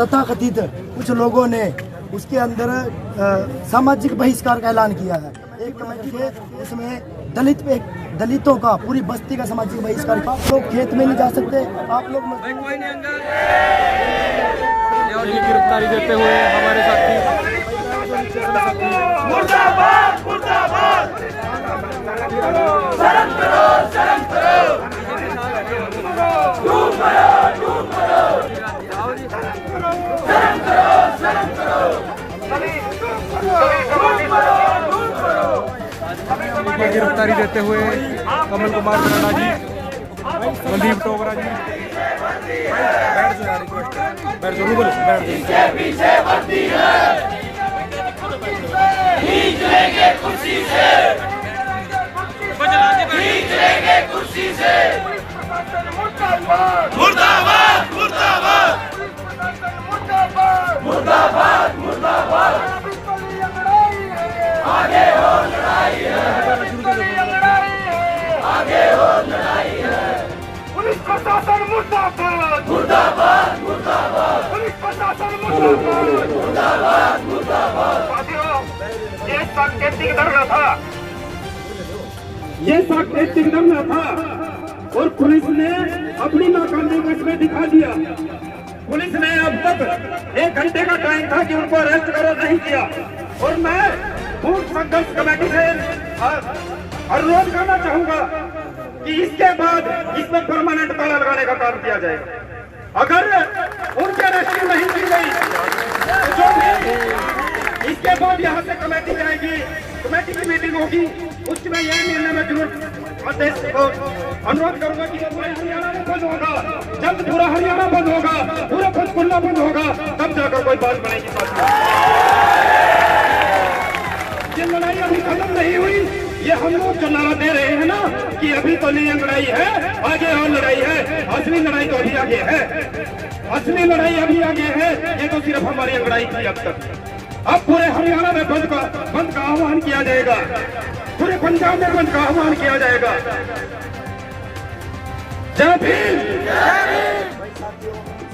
तथाकथित कुछ लोगों ने उसके अंदर सामाजिक बहिष्कार का ऐलान किया है। एक कमेटी के इसमें दलितों का पूरी बस्ती का सामाजिक बहिष्कार। आप लोग खेत में नहीं जा सकते, आप लोग गिरफ्तारी देते हुए हमारे साथी मुर्दाबाद मुर्दाबाद शर्म करो शर्म करो दूर करो दूर करो शर्म करो शर्म करो गिरफ्तारी देते हुए कमल कुमार राणा जी, संदीप टोगरा जी, पीछे बढ़ती है खींच लेंगे कुर्सी से खींच लेंगे कुर्सी से मुर्दाबाद मुर्दाबाद मुर्दाबाद मुर्दाबाद आगे हो लड़ाई है आगे हो लड़ाई है पुलिस प्रशासन मुर्दाबाद मुर्दाबाद मुर्दाबाद पुलिस प्रशासन मुर्दाबाद मुर्दाबाद मुर्दाबाद। ये सांकेतिक धरना था, ये सांकेतिक धरना था और पुलिस ने अपनी नाकामी का इसमें दिखा दिया। पुलिस ने अब तक 1 घंटे का टाइम था कि उनको अरेस्ट करो, नहीं किया। और मैं फूड संघर्ष कमेटी से अनुरोध करना चाहूंगा कि इसके बाद इसमें परमानेंट ताला लगाने का काम किया जाएगा। अगर उनकी अरेस्टिंग नहीं की गई तो जो भी इसके बाद यहाँ से कमेटी जाएगी, कमेटी की मीटिंग होगी, उसमें यह निर्णय में जरूर अध्यक्ष को अनुरोध करूंगा कि पूरे हरियाणा में बंद होगा, जब पूरा हरियाणा बंद होगा, पूरा पंचकुला बंद होगा, तब जाकर कोई बात बनेगी। ये लड़ाई अभी खत्म नहीं हुई, ये हम लोग जो नारा दे रहे हैं ना कि अभी तो नहीं लड़ाई है, आगे और लड़ाई है। असली लड़ाई तो अभी आगे है, असली लड़ाई अभी आगे है। ये तो सिर्फ हमारी लड़ाई थी अब तक। अब पूरे हरियाणा में बंद का आह्वान किया जाएगा, पूरे पंजाब में बंद का आह्वान किया जाएगा। जय भीम।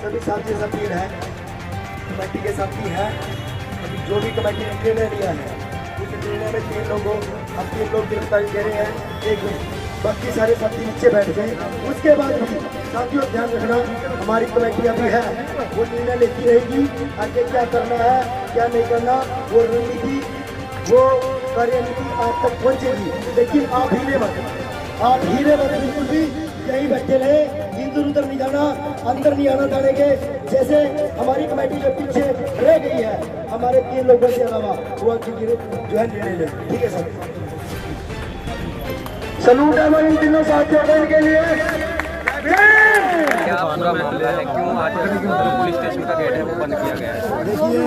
सभी साथी अपील है, कमेटी के साथी है, जो भी कमेटी ने निर्णय लिया है उस निर्णय में 3 लोगों अब 3 लोग गिरफ्तारी दे रहे हैं, एक बाकी सारे साथी नीचे बैठ गए। उसके बाद भी साथियों ध्यान रखना, हमारी कमेटी अभी है, वो निर्णय लेती रहेगी आगे क्या करना है क्या नहीं करना, वो रणनीति वो कार्यनीति आप तक पहुंचेगी। लेकिन आप हीरे मत बिल्कुल भी यही बैठे रहे, इधर उधर नहीं जाना, अंदर नहीं आना जाने के। जैसे हमारी कमेटी जो पीछे रह गई है हमारे 3 लोगों के अलावा, वो जो है निर्णय ले। ठीक है सर, सलूट है इन तीनों साथियों के लिए। क्या पूरा मामला है, क्यों आज पुलिस स्टेशन का गेट है वो बंद किया गया है? देखिए,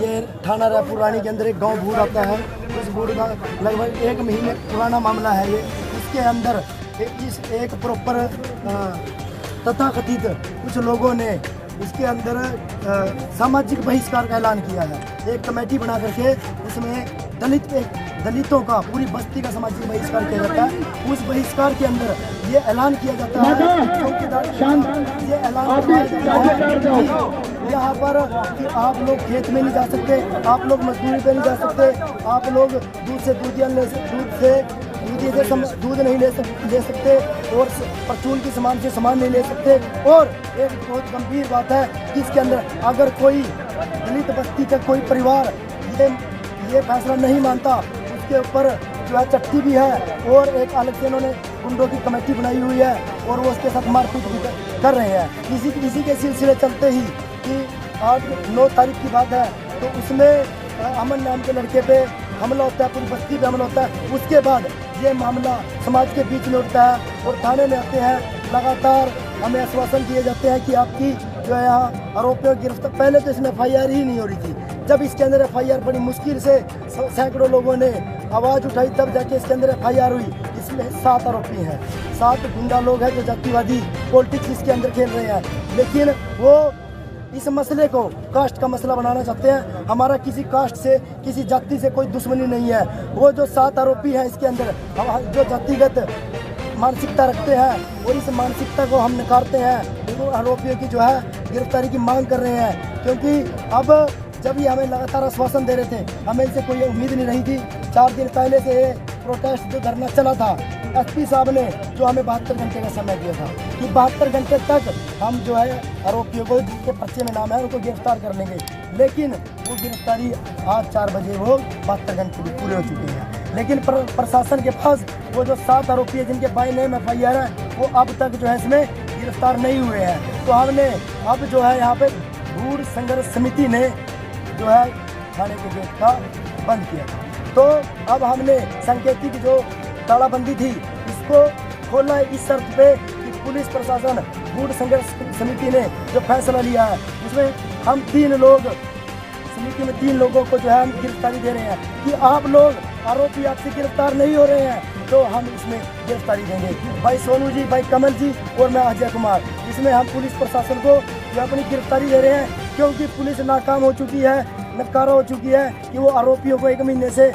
ये थाना रायपुर रानी के अंदर एक गांव बूढ़ आता है, उस बूढ़ का लगभग 1 महीने पुराना मामला है ये। इसके अंदर एक प्रॉपर तथाकथित कुछ लोगों ने उसके अंदर सामाजिक बहिष्कार का ऐलान किया है। एक कमेटी बना करके उसमें दलितों का पूरी बस्ती का सामाजिक बहिष्कार किया जाता है। उस बहिष्कार के अंदर ये ऐलान किया जाता है, चौकीदार ये ऐलान यहाँ पर कि आप लोग खेत में नहीं जा सकते, आप लोग मजदूरी पे नहीं जा सकते, आप लोग दूध नहीं ले सकते और परचून की सामान से सामान नहीं ले सकते। और एक बहुत गंभीर बात है कि इसके अंदर अगर कोई दलित बस्ती का कोई परिवार ये फैसला नहीं मानता, उसके ऊपर जो है चट्टी भी है और एक अलग से इन्होंने गुंडों की कमेटी बनाई हुई है और वो उसके साथ मारपीट भी कर रहे हैं। इसी के सिलसिले चलते ही कि आज 9 तारीख की बात है, तो उसमें अमन नाम के लड़के पे हमला होता है, पूरी बस्ती पे हमला होता है। उसके बाद ये मामला समाज के बीच में उठता है और थाने में आते हैं। लगातार हमें आश्वासन दिए जाते हैं कि आपकी जो है यहाँ आरोपियों की गिरफ्तार, पहले तो इसमें FIR ही नहीं हो रही थी। जब इसके अंदर FIR बड़ी मुश्किल से सैकड़ों लोगों ने आवाज़ उठाई, तब जाके इसके अंदर FIR हुई। इसमें 7 आरोपी हैं, 7 गुंडा लोग हैं जो जातिवादी पॉलिटिक्स इसके अंदर खेल रहे हैं। लेकिन वो इस मसले को कास्ट का मसला बनाना चाहते हैं। हमारा किसी कास्ट से, किसी जाति से कोई दुश्मनी नहीं है। वो जो 7 आरोपी हैं इसके अंदर जो जातिगत मानसिकता रखते हैं और इस मानसिकता को हम नकारते हैं। आरोपियों की जो है गिरफ्तारी की मांग कर रहे हैं, क्योंकि अब जब ये हमें लगातार आश्वासन दे रहे थे, हमें इनसे कोई उम्मीद नहीं रही थी। 4 दिन पहले से ये प्रोटेस्ट जो धरना चला था, एसपी साहब ने जो हमें 72 घंटे का समय दिया था कि 72 घंटे तक हम जो है आरोपियों को जिनके पर्चे में नाम है उनको गिरफ्तार कर लेंगे, लेकिन वो गिरफ्तारी आज 4 बजे वो 72 घंटे भी पूरे हो चुके हैं। लेकिन प्रशासन के पास वो जो 7 आरोपी है जिनके बाई नेम FIR है, वो अब तक जो है इसमें गिरफ्तार नहीं हुए हैं। तो हमने अब जो है यहाँ पे भूड़ संघर्ष समिति ने जो है थाने के गेट का बंद किया। तो अब हमने संकेतिक जो तालाबंदी थी इसको खोला है इस शर्त पे कि पुलिस प्रशासन भूड़ संघर्ष समिति ने जो फैसला लिया है उसमें हम 3 लोग समिति में 3 लोगों को जो है हम गिरफ्तारी दे रहे हैं कि आप लोग आरोपी आपसे गिरफ्तार नहीं हो रहे हैं तो हम इसमें गिरफ्तारी देंगे। भाई सोनू जी, भाई कमल जी और मैं अजय कुमार, इसमें हम पुलिस प्रशासन को जो अपनी गिरफ्तारी दे रहे हैं, क्योंकि पुलिस नाकाम हो चुकी है, नकारा हो चुकी है कि वो आरोपियों को 1 महीने से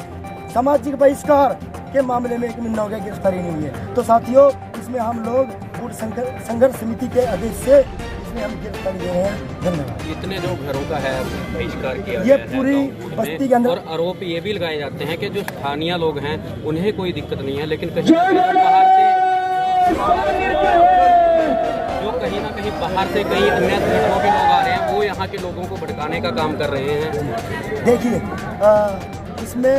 सामाजिक बहिष्कार के मामले में 1 महीना हो गया गिरफ्तारी नहीं हुई है। तो साथियों, इसमें हम लोग भूड़ संघर्ष समिति के आदेश से इसमें हम गिरफ्तारी दे रहे हैं। धन्यवाद। कितने जो घरों का है बहिष्कार किया ये पूरी बस्ती के अंदर, और आरोप ये भी लगाए जाते हैं कि जो स्थानीय लोग हैं उन्हें कोई दिक्कत नहीं है, लेकिन कहीं ना कहीं बाहर से कई अन्य संगठनों के लोग आ रहे हैं, वो यहाँ के लोगों को भड़काने का काम कर रहे हैं। देखिए इसमें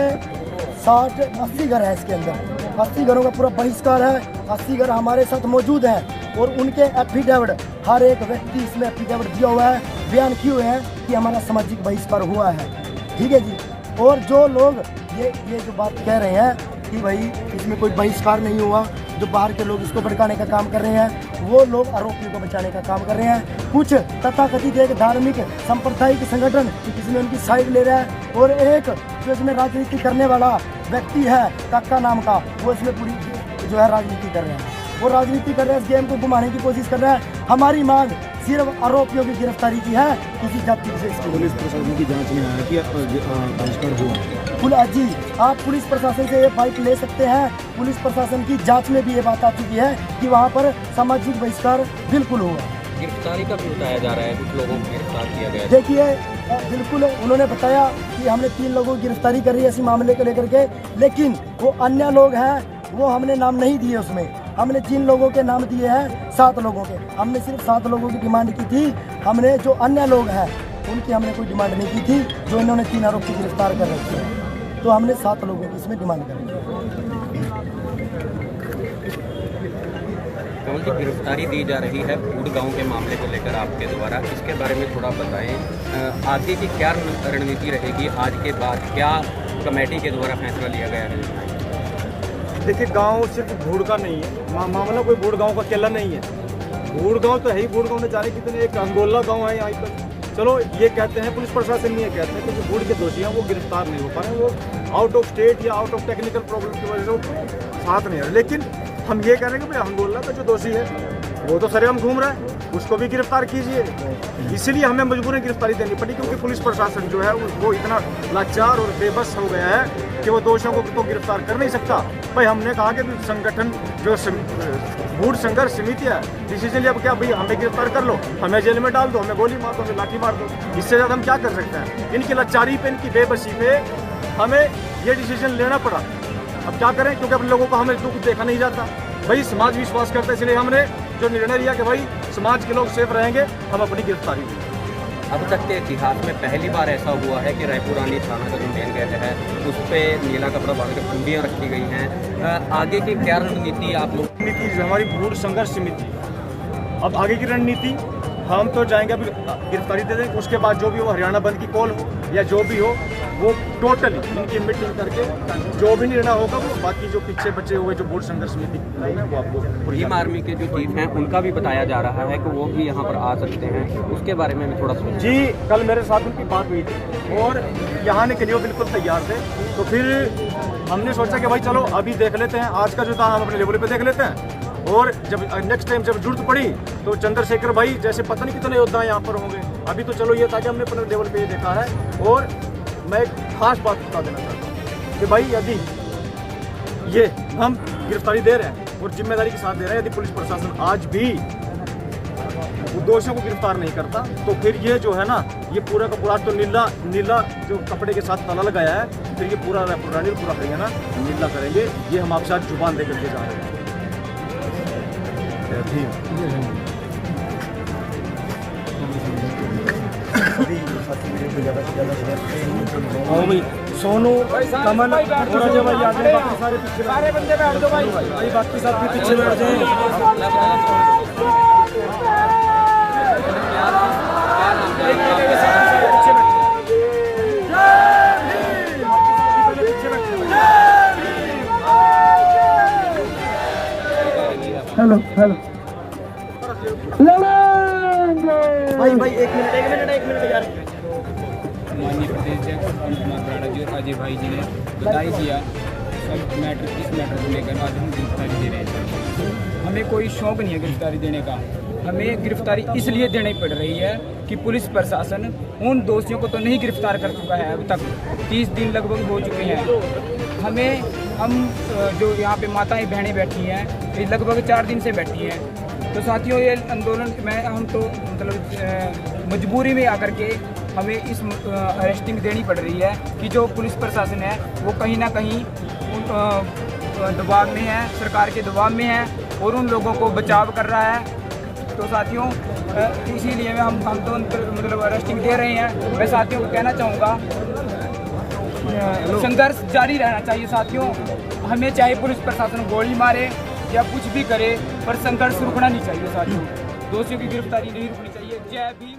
60-80 घर है, इसके अंदर 80 घरों का पूरा बहिष्कार है। 80 घर हमारे साथ मौजूद हैं और उनके एफिडेविट, हर एक व्यक्ति इसमें एफिडेविट दिया हुआ है, बयान किए हुए हैं कि हमारा सामाजिक बहिष्कार हुआ है। ठीक है जी। और जो लोग ये जो बात कह रहे हैं कि भाई इसमें कोई बहिष्कार नहीं हुआ, जो बाहर के लोग इसको भड़काने का काम कर रहे हैं, वो लोग आरोपियों को बचाने का काम कर रहे हैं। कुछ तथाकथित एक धार्मिक सांप्रदायिक संगठन इसमें उनकी साइड ले रहा है, और एक जो इसमें राजनीति करने वाला व्यक्ति है काका नाम का, वो इसमें पूरी जो है राजनीति कर रहे हैं। वो राजनीति कर रहे हैं, इस गेम को घुमाने की कोशिश कर रहे हैं। हमारी मांग सिर्फ आरोपियों की गिरफ्तारी की है, किसी जाति विशेष की। पुलिस प्रशासन की जांच में आया कि बहिष्कार हुआ जी, आप पुलिस प्रशासन से ये बाइक ले सकते हैं। पुलिस प्रशासन की जांच में भी ये बात आ चुकी है कि वहाँ पर सामाजिक बहिष्कार बिल्कुल हुआ। गिरफ्तारी का भी बताया जा रहा है, कुछ लोगों को गिरफ्तार किया गया है। देखिए बिल्कुल उन्होंने बताया कि हमने 3 लोगों की गिरफ्तारी करी है इसी मामले को लेकर के, लेकिन वो अन्य लोग हैं वो हमने नाम नहीं दिए। उसमें हमने जिन लोगों के नाम दिए हैं 7 लोगों के, हमने सिर्फ 7 लोगों की डिमांड की थी। हमने जो अन्य लोग हैं उनकी हमने कोई डिमांड नहीं की थी, जो इन्होंने 3 आरोपी गिरफ्तार कर रखे हैं। तो हमने 7 लोगों की इसमें डिमांड करी। कौन सी गिरफ्तारी दी जा रही है भूड़ गांव के मामले को लेकर आपके द्वारा, इसके बारे में थोड़ा बताएं। आगे की क्या रणनीति रहेगी आज के बाद, क्या कमेटी के द्वारा फैसला लिया गया है? देखिए, गांव सिर्फ भूड़ का नहीं है, मामला कोई भूड़ गांव का अकेला नहीं है। भूड़ गांव तो है ही, भूड़ गांव ने जाने कितने, एक अंगोला गांव है यहाँ पर। चलो ये कहते हैं पुलिस प्रशासन ये कहते हैं कि जो भूड़ के दोषी हैं वो गिरफ्तार नहीं हो पा रहे, वो आउट ऑफ स्टेट या आउट ऑफ टेक्निकल प्रॉब्लम की वजह से वो साथ नहीं आ रहे। लेकिन हम ये कह रहे हैं कि भाई अंगोला का जो दोषी है वो तो सरेआम घूम रहा है, उसको भी गिरफ्तार कीजिए। इसलिए हमें मजबूरन गिरफ्तारी देनी पड़ी, क्योंकि पुलिस प्रशासन जो है वो इतना लाचार और बेबस हो गया है कि वो दोषियों को तो गिरफ्तार कर नहीं सकता। भाई हमने कहा कि संगठन जो भूड़ संघर्ष समिति है, डिसीजन लिया क्या भाई हमें गिरफ्तार कर लो, हमें जेल में डाल दो, हमें गोली मार दो, हमें लाठी मार दो। इससे ज़्यादा हम क्या कर सकते हैं? इनकी लाचारी पे, इनकी बेबसी पे हमें ये डिसीजन लेना पड़ा। अब क्या करें, क्योंकि अब लोगों को हमें दुख देखा नहीं जाता। भाई समाज विश्वास करता है, इसलिए हमने जो निर्णय लिया कि भाई समाज के लोग सेफ रहेंगे, हम अपनी गिरफ्तारी देंगे। अब तक के इतिहास में पहली बार ऐसा हुआ है कि रायपुरानी थाना का जो मेन गेट है उस पर नीला कपड़ा बांध कर कुंडियाँ रखी गई हैं। आगे की क्या रणनीति आप लोग? रणनीति हमारी भूड़ संघर्ष समिति, अब आगे की रणनीति हम तो जाएंगे, अभी गिरफ्तारी दे देंगे, उसके बाद जो भी हो हरियाणा बंद की कॉल हो या जो भी हो, वो टोटली इनकी मीटिंग करके जो भी निर्णय होगा वो बाकी जो पीछे बचे हुए जो भूड़ संघर्ष समिति वो आपको। भीम आर्मी के जो चीफ हैं उनका भी बताया जा रहा है कि वो भी यहाँ पर आ सकते हैं, उसके बारे में थोड़ा सोचें। जी, कल मेरे साथ उनकी बात हुई थी और यहाँ आने के लिए वो बिल्कुल तैयार थे। तो फिर हमने सोचा कि भाई चलो अभी देख लेते हैं, आज का जो था हम अपने लेवल पे देख लेते हैं, और जब नेक्स्ट टाइम जब जरूरत पड़ी तो चंद्रशेखर भाई जैसे पता नहीं कितने योद्धा यहाँ पर होंगे। अभी तो चलो ये था कि हमने अपने लेवल पे ये देखा है। और मैं एक खास बात बता देना चाहता हूँ कि भाई यदि ये हम गिरफ्तारी दे रहे हैं और जिम्मेदारी के साथ दे रहे हैं, यदि पुलिस प्रशासन आज भी वो दोषियों को गिरफ्तार नहीं करता, तो फिर ये जो है ना, ये पूरा का पूरा तो नीला जो कपड़े के साथ ताला लगाया है, फिर ये पूरा रानी पूरा हरियाणा नीला करेंगे। ये हम आपसे आज जुबान देकर के जा रहे हैं। हाँ भाई, सोनू, कमल और अजय भाई आगे, बाकी सारे पीछे, सारे बंदे बैठ दो भाई, बाकी सब भी पीछे बैठ जाए। हेलो हेलो भाई एक मिनट यार। माननीय प्रदेश अध्यक्ष कमल कुमार बराड़ा जी और अजय भाई जी ने बधाई दिया सब मैटर, इस मैटर को लेकर आज हम गिरफ्तारी दे रहे हैं। हमें कोई शौक नहीं है गिरफ्तारी देने का, हमें गिरफ्तारी इसलिए देनी पड़ रही है कि पुलिस प्रशासन उन दोषियों को तो नहीं गिरफ्तार कर चुका है, अब तक 30 दिन लगभग हो चुके हैं। हम जो यहाँ पे माताएं बहनें बैठी हैं, ये लगभग 4 दिन से बैठी हैं। तो साथियों, ये आंदोलन में हम तो मतलब मजबूरी में आकर के हमें इस अरेस्टिंग देनी पड़ रही है कि जो पुलिस प्रशासन है वो कहीं ना कहीं दबाव में है, सरकार के दबाव में है और उन लोगों को बचाव कर रहा है। तो साथियों, इसीलिए हम तो मतलब अरेस्टिंग दे रहे हैं। मैं साथियों को कहना चाहूँगा, संघर्ष जारी रहना चाहिए साथियों। हमें चाहे पुलिस प्रशासन गोली मारे या कुछ भी करे, पर संघर्ष रुकना नहीं चाहिए साथियों। दोषियों की गिरफ्तारी नहीं रुकनी चाहिए। जय भीम।